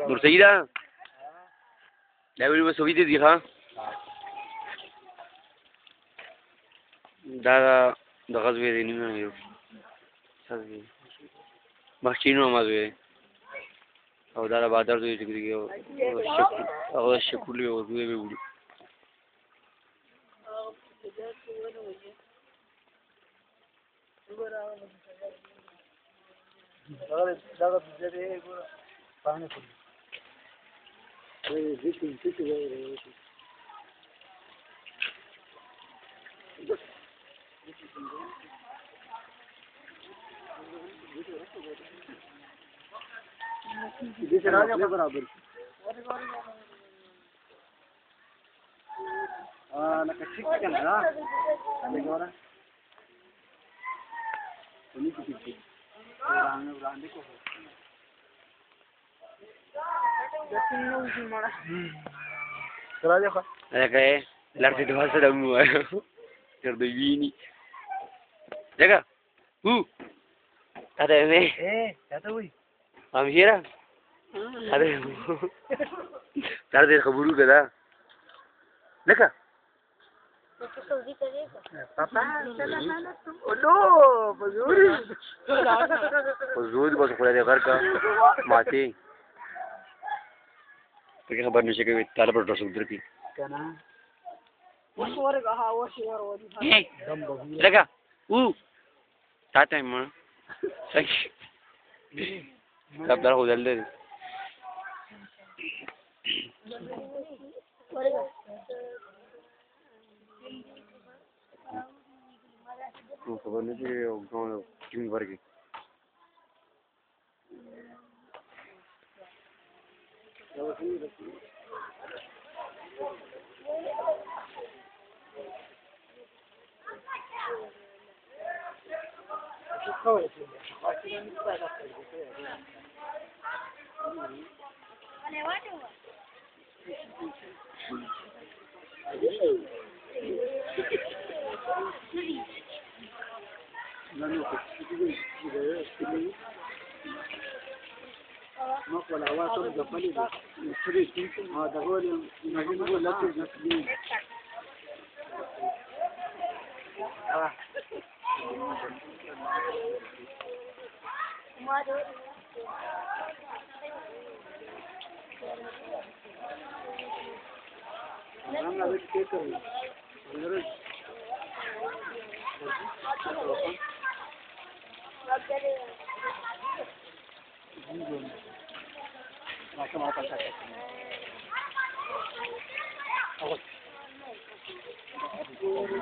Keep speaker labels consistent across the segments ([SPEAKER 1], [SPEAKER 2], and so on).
[SPEAKER 1] نور سيدة لا ویل وسوي دي ها دا د غزوې دی نیمه یو سازوي مخکینو مازوي او دا بادر دوی چې او شکولې او دوی به وړي دا د دې ګور پانه کوي دې چې وایي دې سره راځي برابر لکه ټیک کنه دا وګوره ونی کې ټیک وړاندې کوو دا څنګه وځي مړه راځه خو هغه لارته د واسه د مو تر د ویني ځکه ada ini kata woi amhira ada tadi keburu kada leka papa aduh pazuri bas khula de घर का माटी तो क्या खबर नहीं कि ताला पर ड्रेस उधर की क्या ना वशवर का हा वशवर वो लगा साथ टाइम में सब तरह उधर ले तो खबर नहीं कि गाँव क्यों भर गई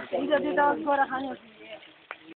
[SPEAKER 1] Ini jadi dah suara hanya.